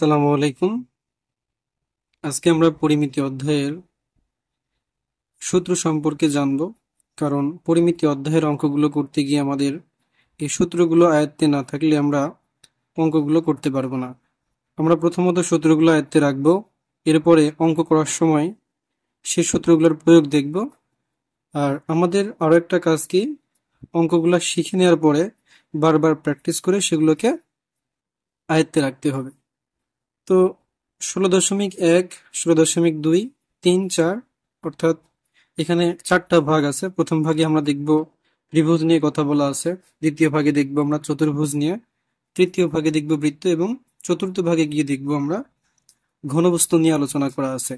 আসসালামু আলাইকুম। আজকে আমরা পরিমিতি অধ্যায়ের সূত্র সম্পর্কে জানব। কারণ পরিমিতি অধ্যায়ের অঙ্কগুলো করতে গিয়ে আমাদের এই সূত্রগুলো আয়ত্তে না থাকলে আমরা অঙ্কগুলো করতে পারবো না। আমরা প্রথমত সূত্রগুলো আয়ত্তে রাখবো, এরপরে অঙ্ক করার সময় সেই সূত্রগুলোর প্রয়োগ দেখব। আর আমাদের আরো একটা কাজ কি, অঙ্কগুলো শিখে নেওয়ার পরে বারবার প্র্যাকটিস করে সেগুলোকে আয়ত্তে রাখতে হবে। তো 16.1, 16.2, 3, 4 অর্থাৎ এখানে চারটা ভাগ আছে। প্রথম ভাগে আমরা দেখব ত্রিভুজ নিয়ে কথা বলা আছে, দ্বিতীয় ভাগে দেখব আমরা চতুর্ভুজ নিয়ে, তৃতীয় ভাগে দেখব বৃত্ত, এবং চতুর্থ ভাগে গিয়ে দেখব আমরা ঘনবস্তু নিয়ে আলোচনা করা আছে।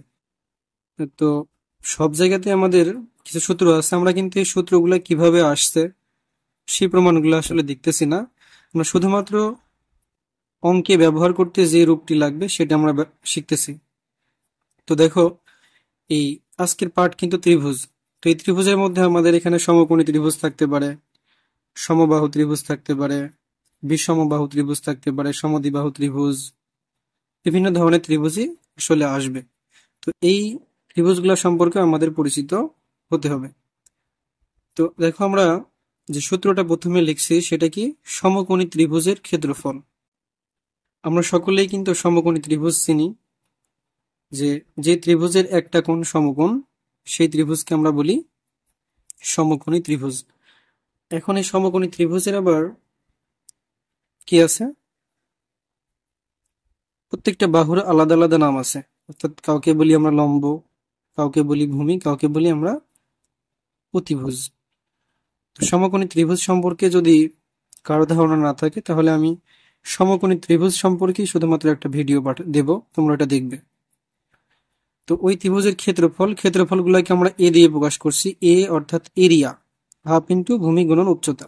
তো সব জায়গাতে আমাদের কিছু সূত্র আছে, আমরা কিন্তু এই সূত্রগুলো কিভাবে আসছে সেই প্রমাণগুলো আসলে দেখতেছি না। আমরা শুধুমাত্র অঙ্কে ব্যবহার করতে যে রূপটি লাগবে সেটা আমরা শিখতেছি। তো দেখো, এই আজকের পার্ট কিন্তু ত্রিভুজ। তো এই ত্রিভুজের মধ্যে আমাদের এখানে সমকোণী ত্রিভুজ থাকতে পারে, সমবাহু ত্রিভুজ থাকতে পারে, বিষমবাহু ত্রিভুজ থাকতে পারে, সমদ্বিবাহু ত্রিভুজ, বিভিন্ন ধরনের ত্রিভুজই আসলে আসবে। তো এই ত্রিভুজগুলো সম্পর্কে আমাদের পরিচিত হতে হবে। তো দেখো, আমরা যে সূত্রটা প্রথমে লিখছি সেটা কি, সমকোণী ত্রিভুজের ক্ষেত্রফল। আমরা সকলেই কিন্তু সমকোণী ত্রিভুজ চিনি, যে যে ত্রিভুজের একটা কোণ সমকোণ সেই ত্রিভুজকে আমরা বলি সমকোণী ত্রিভুজ। এখন এই সমকোণী ত্রিভুজের আবার কি আছে, প্রত্যেকটা বাহুর আলাদা আলাদা নাম আছে। অর্থাৎ কাউকে বলি আমরা লম্ব, কাউকে বলি ভূমি, কাউকে বলি আমরা অতিভুজ। তো সমকোণী ত্রিভুজ সম্পর্কে যদি কারো ধারণা না থাকে, তাহলে আমি সমকোণী ত্রিভুজ সম্পর্কে শুধুমাত্র একটা ভিডিও দেব, তোমরা এটা দেখবে। তো ওই ত্রিভুজের ক্ষেত্রফলগুলোকে আমরা এ দিয়ে প্রকাশ করছি। এ অর্থাৎ এরিয়া, হাফ ইন্টু ভূমি গুণন উচ্চতা।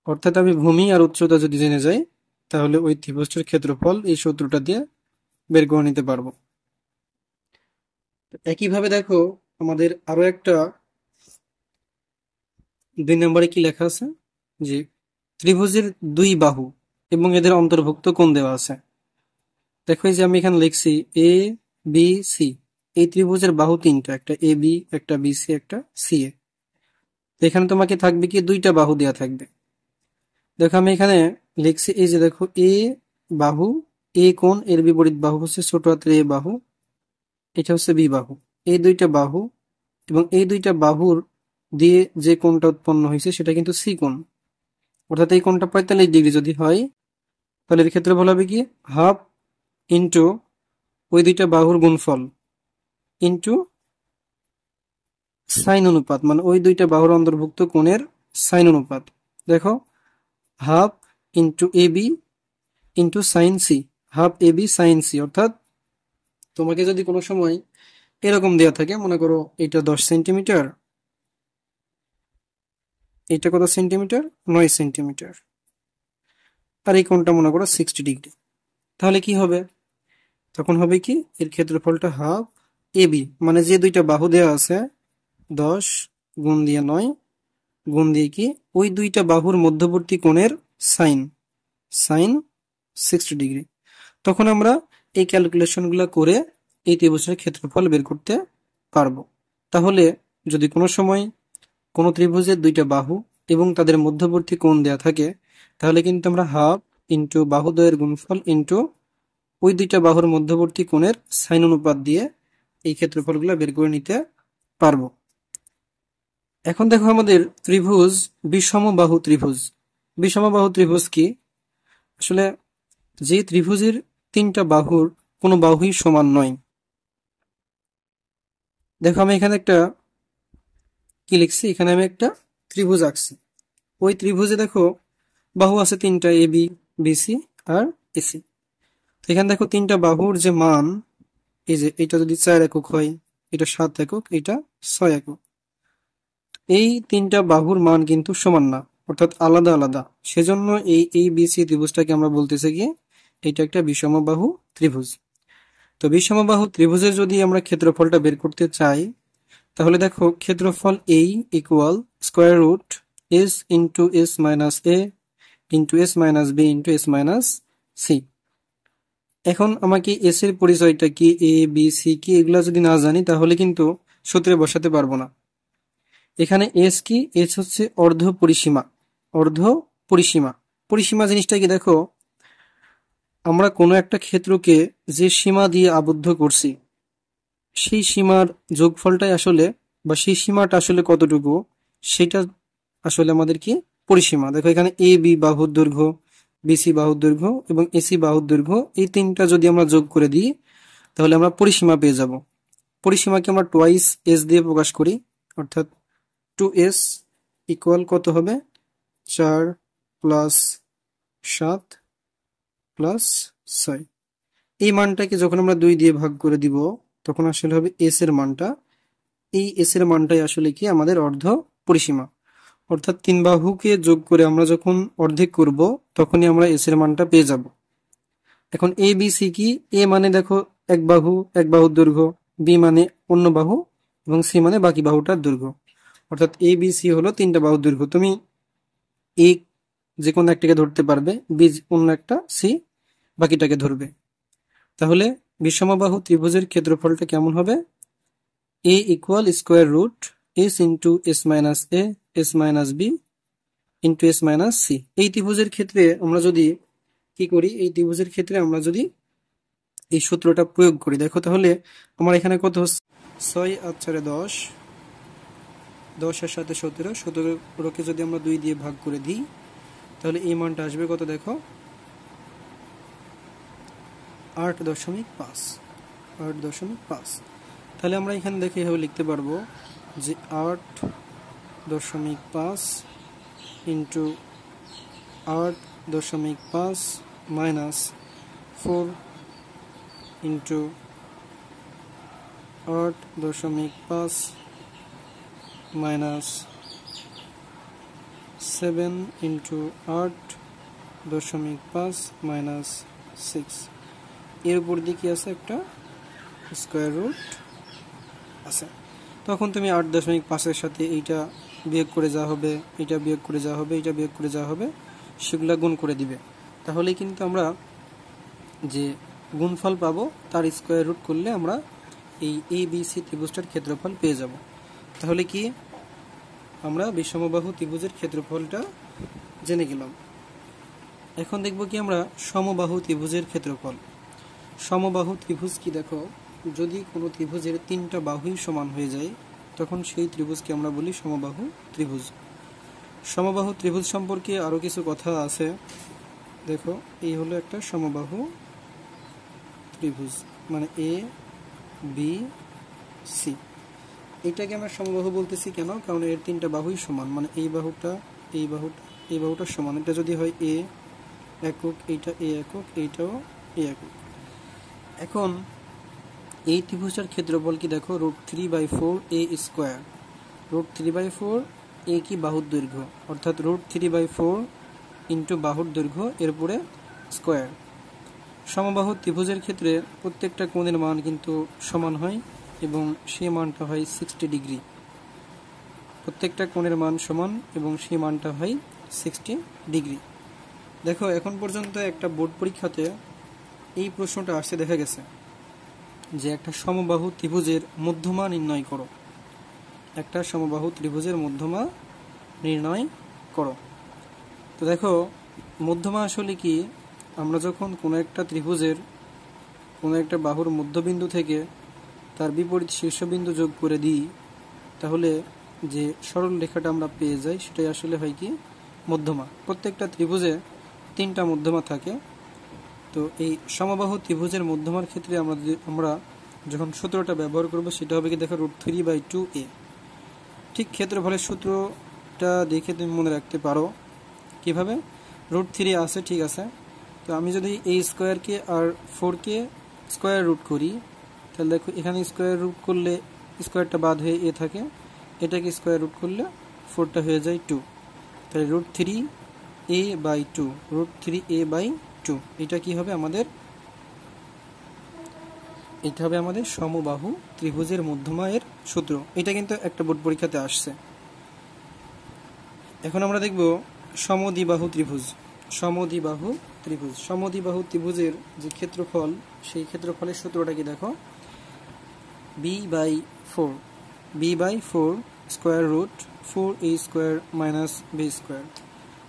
অর্থাৎ আমি ভূমি আর উচ্চতা যদি জেনে যাই, তাহলে ওই ত্রিভুজটির ক্ষেত্রফল এই সূত্রটা দিয়ে বের করে নিতে পারবো। তো একইভাবে দেখো, আমাদের আরো একটা 2 নম্বরে কি লেখা আছে, যে ত্রিভুজের দুই বাহু এবং এদের অন্তর্ভুক্ত কোণ দেওয়া আছে। দেখো, এই যে আমি এখানে লিখছি এ বি সি। এই ত্রিভুজের বাহু তিনটা, একটা এ বি, একটা বি সি, একটা সি এ। তো এখানে তোমাকে থাকবে কি, দুইটা বাহু দেওয়া থাকবে। দেখো আমি এখানে লিখছি, এই যে দেখো এ বাহু, এ কোণ, এর বিপরীত বাহু হচ্ছে ছোট হাতের এ বাহু, এটা হচ্ছে বি বাহু। এই দুইটা বাহু এবং এই দুইটা বাহুর দিয়ে যে কোণটা উৎপন্ন হয়েছে সেটা কিন্তু সি কোণ। অর্থাৎ এই কোণটা 45 ডিগ্রি যদি হয়, তাহলে এর ক্ষেত্রফল হবে কি, হাফ ইন্টু ওই দুইটা বাহুর গুণফল ইন্টু সাইন অনুপাত, মানে ওই দুইটা বাহুর অন্তর্ভুক্ত কোণের সাইন অনুপাত। দেখো, half into A B into sine C, half A B sine C. অর্থাৎ তোমাকে যদি কোনো সময় এরকম দেওয়া থাকে, মনে করো এটা 10 সেন্টিমিটার, এটা কত সেন্টিমিটার, 9 সেন্টিমিটার, আর এই কোণটা মনে করো 60 ডিগ্রি, তাহলে কি হবে, তখন হবে কি, এর ক্ষেত্রফলটা হাফ এ বি, মানে যে দুইটা বাহু দেওয়া আছে 10 গুণ দিয়ে 9 গুণ দিয়ে কি, ওই দুইটা বাহুর মধ্যবর্তী কোণের সাইন, সাইন 60 ডিগ্রি। তখন আমরা এই ক্যালকুলেশনগুলো করে এই ত্রিভুজের ক্ষেত্রফল বের করতে পারবো। তাহলে যদি কোনো সময় কোনো ত্রিভুজের দুইটা বাহু এবং তাদের মধ্যবর্তী কোণ দেয়া থাকে, তাহলে কিন্তু আমরা হাফ ইন্টু বাহুদ্বয়ের গুণফল ইন্টু ওই দুইটা বাহুর মধ্যবর্তী কোণের সাইন অনুপাত দিয়ে এই ক্ষেত্রফলগুলো বের করে নিতে পারবো। এখন দেখো, আমাদের ত্রিভুজ বিষমবাহু ত্রিভুজ। বিষমবাহু ত্রিভুজ কি, আসলে যে ত্রিভুজের তিনটা বাহুর কোনো বাহুই সমান নয়। দেখো আমি এখানে একটা কি লিখছি, এখানে আমি একটা ত্রিভুজ আঁকছি। ওই ত্রিভুজে দেখো বাহু আছে তিনটা, A B, BC R AC. তো এখানে দেখো তিনটা বাহুর যে মান, এই যে এটা যদি 4 একক হয়, এটা 7 একক, এটা 6 একক। এই তিনটা বাহুর মান কিন্তু সমান না, অর্থাৎ আলাদা আলাদা। সেজন্য এই এই বিসি ত্রিভুজটাকে আমরা বলতেছি কি, এটা একটা বিষমবাহু ত্রিভুজ। তো বিষমবাহু ত্রিভুজের যদি আমরা ক্ষেত্রফলটা বের করতে চাই, তাহলে দেখো ক্ষেত্রফল এই equal square root S into S minus A into S minus B into S minus C. এখন আমাকে এস এর পরিচয়টা কি, এ বি সি কি, এগুলা যদি না জানি তাহলে কিন্তু সূত্রে বসাতে পারবো না। এখানে এস কি, এস হচ্ছে অর্ধ পরিসীমা। অর্ধ পরিসীমা, পরিসীমা জিনিসটা কি দেখো, আমরা কোনো একটা ক্ষেত্রকে যে সীমা দিয়ে আবদ্ধ করছি সেই সীমার যোগফলটাই আসলে, বা সেই সীমাটা আসলে কতটুকু, সেটা আসলে আমাদের কি পরিসীমা। দেখো এখানে এ বি বাহুর দৈর্ঘ্য, বিসি বাহুর দৈর্ঘ্য এবং এসি বাহুর দৈর্ঘ্য, এই তিনটা যদি আমরা যোগ করে দিই তাহলে আমরা পরিসীমা পেয়ে যাব। পরিসীমাকে আমরা টোয়াইস এস দিয়ে প্রকাশ করি, অর্থাৎ 2s ইকুয়াল কত হবে, 4 প্লাস 7 প্লাস 6। এই মানটাকে যখন আমরা 2 দিয়ে ভাগ করে দিব তখন আসলে হবে এস এর মানটা। এই এস এর মানটাই আসলে কি আমাদের অর্ধ পরিসীমা। অর্থাৎ তিন বাহুকে যোগ করে আমরা যখন অর্ধেক করব তখনই আমরা এস এর মানটা পেয়ে যাব। এখন এ বি সি কি, এ মানে দেখো এক বাহু, এক বাহুর দৈর্ঘ্য, বি মানে অন্য বাহু এবং সি মানে বাকি বাহুটার দৈর্ঘ্য। অর্থাৎ এ বি সি হলো তিনটা বাহুর দৈর্ঘ্য। তুমি এ যে কোনো একটাকে ধরতে পারবে, বি অন্য একটা, সি বাকিটাকে ধরবে। তাহলে বিষমবাহু ত্রিভুজের ক্ষেত্রফলটা কেমন হবে, A equal square root S into S minus A, S minus B into S minus C. এই ত্রিভুজের ক্ষেত্রে আমরা যদি কি করি, এই ত্রিভুজের ক্ষেত্রে আমরা যদি এই সূত্রটা প্রয়োগ করি, দেখো তাহলে আমার এখানে কত হচ্ছে, 6 আর 4 10, 10 এর সাথে 17, 17কে যদি আমরা 2 দিয়ে ভাগ করে দিই তাহলে এই মানটা আসবে কত দেখো, 8.5, 8.5। তাহলে আমরা এখানে দেখে এভাবে লিখতে পারবো যে 8.5 into 8.5 minus 4 into 8.5 minus 7 into 8.5 minus 6। এর উপর দিয়ে কি আছে, একটা স্কোয়ার রুট আছে। তখন তুমি 8.5-এর সাথে এইটা বিয়োগ করে যা হবে, এটা বিয়োগ করে যা হবে, এটা বিয়োগ করে যা হবে, সেগুলা গুণ করে দিবে। তাহলে কিন্তু আমরা যে গুণফল পাবো তার স্কোয়ার রুট করলে আমরা এই এ বি সি ত্রিভুজটার ক্ষেত্রফল পেয়ে যাব। তাহলে কি আমরা বিষমবাহু ত্রিভুজের ক্ষেত্রফলটা জেনে গেলাম। এখন দেখব কি আমরা সমবাহু ত্রিভুজের ক্ষেত্রফল। সমবাহু ত্রিভুজ কি দেখো, যদি কোনো ত্রিভুজের তিনটা বাহুই সমান হয়ে যায় তখন সেই ত্রিভুজকে আমরা বলি সমবাহু ত্রিভুজ। সমবাহু ত্রিভুজ সম্পর্কে আরো কিছু কথা আছে। দেখো এই হলো একটা সমবাহু ত্রিভুজ, মানে এ বি সি। এটাকে আমরা সমবাহু বলতেছি কেন, কারণ এর তিনটা বাহুই সমান, মানে এই বাহুটা, এই বাহুটা, এই বাহুটা সমান। এটা যদি হয় এ একক, এইটা এ একক, এইটাও এ একক। এখন এই ত্রিভুজটার ক্ষেত্রফল কি দেখো, √3/4 এ স্কোয়ার। √3/4 এ কি বাহুর দৈর্ঘ্য, অর্থাৎ √3/4 ইন্টু বাহুর দৈর্ঘ্য এর উপরে স্কোয়ার। সমবাহু ত্রিভুজের ক্ষেত্রে প্রত্যেকটা কোণের মান কিন্তু সমান হয় এবং সেই মানটা হয় 60 ডিগ্রি। প্রত্যেকটা কোণের মান সমান এবং সেই মানটা হয় 60 ডিগ্রি। দেখো এখন পর্যন্ত একটা বোর্ড পরীক্ষাতে এই প্রশ্নটা আসতে দেখা গেছে যে একটা সমবাহু ত্রিভুজের মধ্যমা নির্ণয় করো, একটা সমবাহু ত্রিভুজের মধ্যমা নির্ণয় করো। তো দেখো মধ্যমা আসলে কি, আমরা যখন কোনো একটা ত্রিভুজের কোনো একটা বাহুর মধ্যবিন্দু থেকে তার বিপরীত শীর্ষবিন্দু যোগ করে দিই তাহলে যে সরল রেখাটা আমরা পেয়ে যাই সেটাই আসলে হয় কি মধ্যমা। প্রত্যেকটা ত্রিভুজে তিনটা মধ্যমা থাকে। তো এই সমবাহু ত্রিভুজের মধ্যমার ক্ষেত্রে আমরা যখন সূত্রটা ব্যবহার করব সেটা হবে কি দেখো, √3/2a। ঠিক ক্ষেত্রফলের সূত্রটা দেখে তুমি মনে রাখতে পারো কিভাবে, √3 আছে, ঠিক আছে। তো আমি যদি এই স্কোয়ারকে আর 4কে স্কোয়ার রুট করি তাহলে দেখো এখানে স্কোয়ার রুট করলে স্কোয়ারটা বাদ হয়ে এ থাকে, এটাকে স্কোয়ার রুট করলে 4টা হয়ে যায় 2। তাহলে √3a/2, √3a/2 এটা কি হবে আমাদের, এটা হবে আমাদের সমবাহু ত্রিভুজের মধ্যমা এর সূত্র। এটা কিন্তু একটা বোর্ড পরীক্ষাতে আসছে। এখন আমরা দেখব সমদ্বিবাহু ত্রিভুজ। সমদ্বিবাহু ত্রিভুজ। সমদ্বিবাহু ত্রিভুজের যে ক্ষেত্রফল, সেই ক্ষেত্রফলের সূত্রটা কি দেখো, b/4, b/4 square root 4a square minus B square,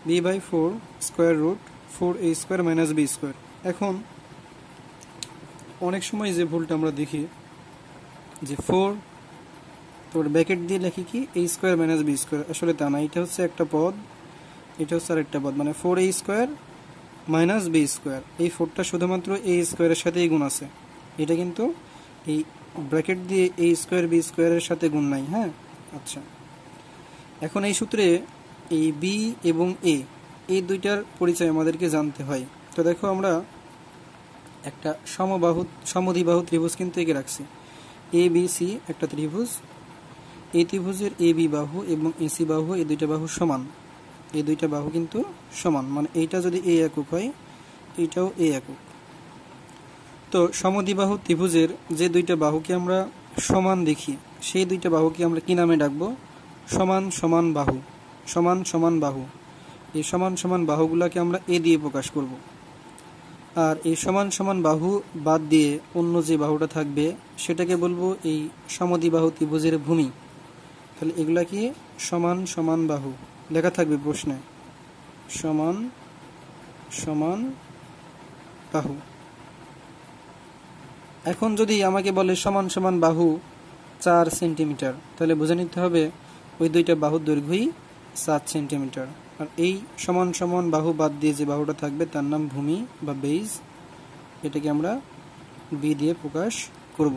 b/4 square root 4a square minus B square. এখন অনেক সময় যে ভুলটা আমরা দেখি যে 4 তোর ব্র্যাকেট দিয়ে লেখি কি a square minus B square, আসলে তা না, এটা হচ্ছে একটা পদ, এটা হচ্ছে আরেকটা পদ, মানে 4a square minus B square. এই 4টা শুধুমাত্র a স্কোয়ারের সাথেই গুণ আছে, এটা কিন্তু এই ব্র্যাকেট দিয়ে a স্কোয়ার বি স্কোয়ারের সাথে গুণ নাই। হ্যাঁ, আচ্ছা, এখন এই সূত্রে এই বি এবং এ, এই দুইটার পরিচয় আমাদেরকে জানতে হয়। তো দেখো, আমরা একটা সমদ্বিবাহু ত্রিভুজ কিন্তু এঁকে রাখছি, এ বি সি একটা ত্রিভুজ, এই ত্রিভুজের এ বি বাহু এবং এসি বাহু, এই দুইটা বাহু সমান, এই দুইটা বাহু কিন্তু সমান, মানে এইটা যদি এ একক হয়, এইটাও এ একক। তো সমদ্বিবাহু ত্রিভুজের যে দুইটা বাহুকে আমরা সমান দেখি, সেই দুইটা বাহুকে আমরা কি নামে ডাকবো? সমান সমান বাহু, সমান সমান বাহু। এই সমান সমান বাহুগুলাকে আমরা এ দিয়ে প্রকাশ করব। আর এই সমান সমান বাহু বাদ দিয়ে অন্য যে বাহুটা থাকবে সেটাকে বলবো এই সমদ্বিবাহু ত্রিভুজের ভূমি। তাহলে এগুলা কি? সমান সমান বাহু, লেখা থাকবে প্রশ্নে, সমান সমান বাহু। এখন যদি আমাকে বলে সমান সমান বাহু 4 সেন্টিমিটার, তাহলে বুঝে নিতে হবে ওই দুইটা বাহুর দৈর্ঘ্যই 7 সেন্টিমিটার। আর এই সমান সমান বাহু বাদ দিয়ে যে বাহুটা থাকবে তার নাম ভূমি বা বেজ, এটাকে আমরা বি দিয়ে প্রকাশ করব।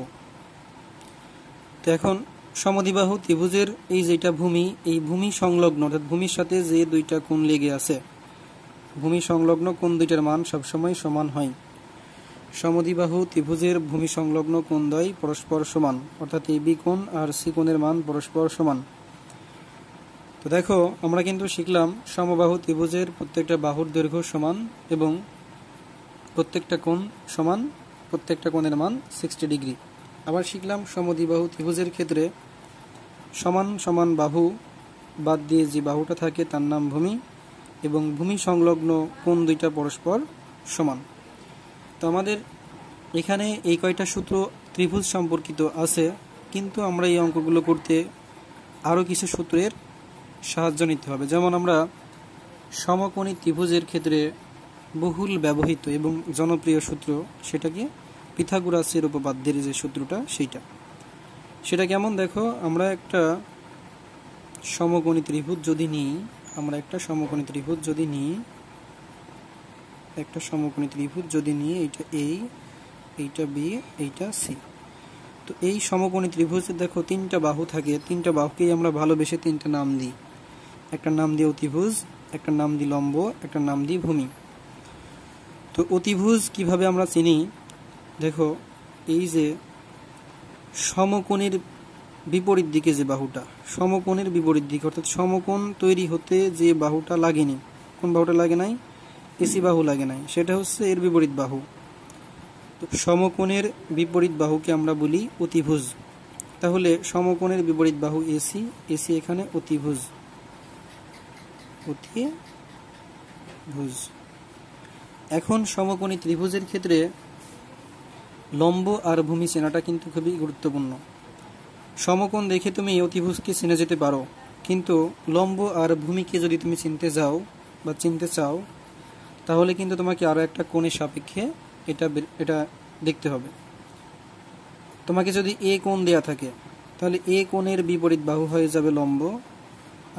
তো এখন সমদ্বিবাহু ত্রিভুজের এই যেটা ভূমি, এই ভূমি সংলগ্ন অর্থাৎ ভূমির সাথে যে দুইটা কোণ লেগে আছে, ভূমি সংলগ্ন কোণ দুইটার মান সবসময় সমান হয়। সমদ্বিবাহু ত্রিভুজের ভূমি সংলগ্ন কোণদ্বয় পরস্পর সমান, অর্থাৎ এই বি কোণ আর সি কোণের মান পরস্পর সমান। তো দেখো, আমরা কিন্তু শিখলাম সমবাহু ত্রিভুজের প্রত্যেকটা বাহুর দৈর্ঘ্য সমান এবং প্রত্যেকটা কোণ সমান, প্রত্যেকটা কোণের মান 60 ডিগ্রি। আবার শিখলাম সমদ্বিবাহু ত্রিভুজের ক্ষেত্রে সমান সমান বাহু বাদ দিয়ে যে বাহুটা থাকে তার নাম ভূমি এবং ভূমি সংলগ্ন কোণ দুইটা পরস্পর সমান। তো আমাদের এখানে এই কয়টা সূত্র ত্রিভুজ সম্পর্কিত আছে, কিন্তু আমরা এই অঙ্কগুলো করতে আরও কিছু সূত্রের সাহায্য নিতে হবে। যেমন আমরা সমকোণী ত্রিভুজের ক্ষেত্রে বহুল ব্যবহৃত এবং জনপ্রিয় সূত্র, সেটা কি? পিথাগোরাসের উপপাদ্যের যে সূত্রটা, সেটা কেমন দেখো, আমরা একটা সমকোণী ত্রিভুজ যদি নিই, একটা সমকোণী ত্রিভুজ যদি নিই, এইটা এ, এইটা বি, এইটা সি। তো এই সমকোণী ত্রিভুজে দেখো তিনটা বাহু থাকে, তিনটা বাহুকেই আমরা ভালোবেসে তিনটা নাম দিই। একটা নাম দিই অতিভুজ, একটা নাম দিই লম্ব, একটা নাম দিই ভূমি। তো অতিভুজ কিভাবে আমরা চিনি দেখো, এই যে সমকোণের বিপরীত দিকে যে বাহুটা, সমকোণের বিপরীত দিকে অর্থাৎ সমকোণ তৈরি হতে যে বাহুটা লাগেনি, কোন বাহুটা লাগে নাই? এসি বাহু লাগে নাই, সেটা হচ্ছে এর বিপরীত বাহু। তো সমকোণের বিপরীত বাহুকে আমরা বলি অতিভুজ। তাহলে সমকোণের বিপরীত বাহু এসি, এসি এখানে অতিভুজ। এখন সমকোণী ত্রিভুজের ক্ষেত্রে লম্ব আর ভূমি চেনাটা কিন্তু খুবই গুরুত্বপূর্ণ। সমকোণ দেখে তুমি অতিভুজকে চিনে যেতে পারো, কিন্তু লম্ব আর ভূমিকে যদি তুমি চিনতে চাও, তাহলে কিন্তু তোমাকে আরো একটা কোণের সাপেক্ষে এটা দেখতে হবে। তোমাকে যদি এ কোণ দেয়া থাকে, তাহলে এ কোণের বিপরীত বাহু হয়ে যাবে লম্ব,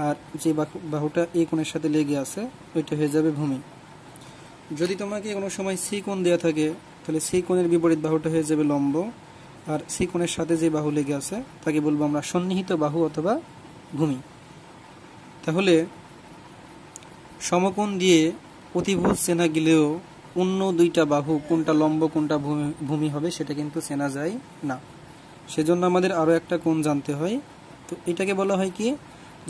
আর যে বাহুটা এ কোণের সাথে লেগে আছে ওইটা হয়ে যাবে ভূমি। যদি তোমাকে কোনো সময় সি কোণ দেয়া থাকে, তাহলে সি কোণের বিপরীত বাহুটা হয়ে যাবে লম্ব, আর সি কোণের সাথে যে বাহু লেগে আছে তাকে বলবো আমরা সন্নিহিত বাহু অথবা ভূমি। তাহলে সমকোণ দিয়ে অতিভুজ চেনা গেলেও অন্য দুইটা বাহু কোনটা লম্ব কোনটা ভূমি হবে সেটা কিন্তু চেনা যায় না, সেজন্য আমাদের আরো একটা কোণ জানতে হয়। তো এটাকে বলা হয় কি,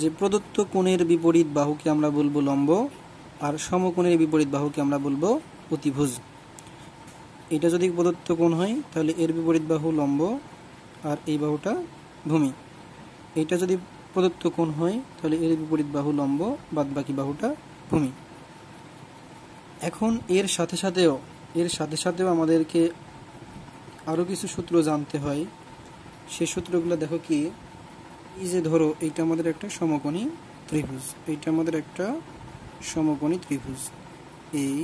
যে প্রদত্ত কোণের বিপরীত বাহুকে আমরা বলবো লম্ব, আর সমকোণের বিপরীত বাহুকে আমরা বলবো অতিভুজ। এটা যদি প্রদত্ত কোণ হয় তাহলে এর বিপরীত বাহু লম্ব আর এই বাহুটা ভূমি। এটা যদি প্রদত্ত কোণ হয় তাহলে এর বিপরীত বাহু লম্ব, বাদ বাকি বাহুটা ভূমি। এখন এর সাথে সাথেও আমাদেরকে আরো কিছু সূত্র জানতে হয়। সেই সূত্রগুলো দেখো কি, এই যে ধরো এইটা আমাদের একটা সমকোণী ত্রিভুজ, এইটা আমাদের একটা সমকোণী ত্রিভুজ এই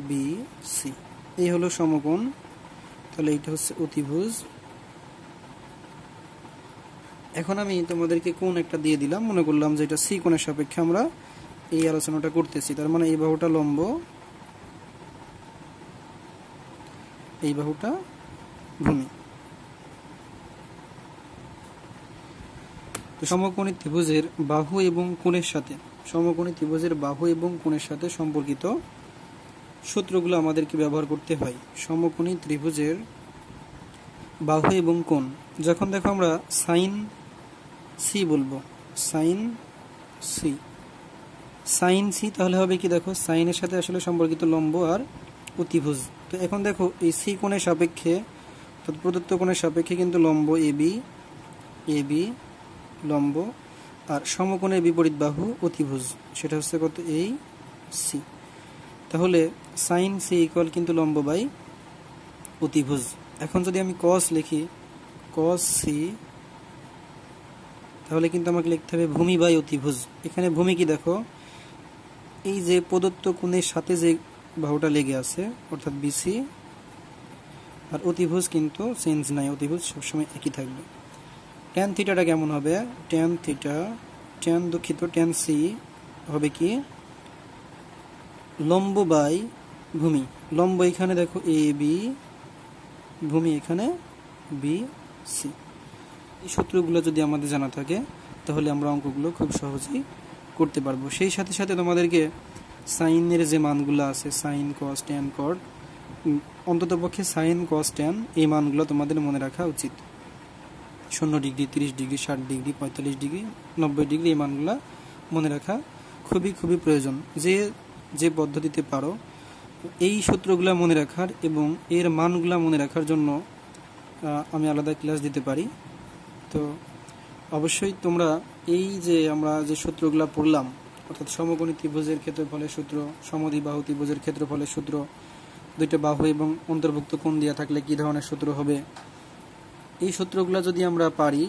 বি সি, এই হলো সমকোণ, তাহলে এইটা হচ্ছে অতিভুজ। এখন আমি তোমাদেরকে কোণ একটা দিয়ে দিলাম, মনে করলাম যে এটা সি কোণের সাপেক্ষে আমরা এই আলোচনাটা করতেছি, তার মানে এই বাহুটা লম্ব, এই বাহুটা ভূমি। তো সমকোণী ত্রিভুজের বাহু এবং কোণের সাথে সম্পর্কিত সূত্রগুলো আমাদেরকে ব্যবহার করতে হয়। সমকোণী ত্রিভুজের বাহু এবং কোণ, যখন দেখো আমরা সাইন সি বলবো, সাইন সি তাহলে হবে কি, দেখো সাইনের সাথে আসলে সম্পর্কিত লম্ব আর অতিভুজ। তো এখন দেখো এই সি কোণের সাপেক্ষে, প্রদত্ত কোণের সাপেক্ষে কিন্তু লম্ব এবি লম্ব, আর সমকোণের বিপরীত বাহু অতিভুজ, সেটা হচ্ছে কত, এই সি। তাহলে সাইন সি ইকুয়াল কিন্তু লম্ব বাই অতিভুজ। এখন যদি আমি কস লিখি, কস সি, তাহলে কিন্তু আমাকে লিখতে হবে ভূমি বাই অতিভুজ। এখানে ভূমি কি, দেখো এই যে প্রদত্ত কোণের সাথে যে বাহুটা লেগে আছে অর্থাৎ বিসি, আর অতিভুজ কিন্তু চেঞ্জ নাই, অতিভুজ সবসময় একই থাকবে। ট্যান থিটাটা কেমন হবে, ট্যান সি হবে কি লম্ব বাই ভূমি। লম্ব এখানে দেখো এ বি, ভূমি এখানে বি সি। এই সূত্রগুলো যদি আমাদের জানা থাকে তাহলে আমরা অঙ্কগুলো খুব সহজেই করতে পারবো। সেই সাথে সাথে তোমাদেরকে সাইনের যে মানগুলো আছে, সাইন কস ট্যান কট, অন্ততপক্ষে সাইন কস ট্যান এই মানগুলো তোমাদের মনে রাখা উচিত। 0 degree, 30 degree, 60 degree, 45 degree, 90 degree, এই মানগুলো মনে রাখা খুবই খুবই প্রয়োজন। যে পদ্ধতিতে পারো এই সূত্রগুলো মনে রাখার এবং এর মানগুলো মনে রাখার জন্য আমি আলাদা ক্লাস দিতে পারি। তো অবশ্যই তোমরা এই যে আমরা যে সূত্রগুলো পড়লাম, অর্থাৎ সমকোণী ত্রিভুজের ক্ষেত্রফলের সূত্র, সমদ্বিবাহু ত্রিভুজের ক্ষেত্রফলের সূত্র, দুইটা বাহু এবং অন্তর্ভুক্ত কোণ দেওয়া থাকলে কি ধরনের সূত্র হবে, এই সূত্রগুলো যদি আমরা পারি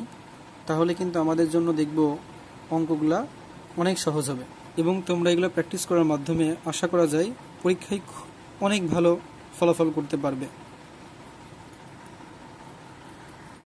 তাহলে কিন্তু আমাদের জন্য দেখব অঙ্কগুলা অনেক সহজ হবে। এবং তোমরা এগুলো প্র্যাকটিস করার মাধ্যমে আশা করা যায় পরীক্ষায় অনেক ভালো ফলাফল করতে পারবে।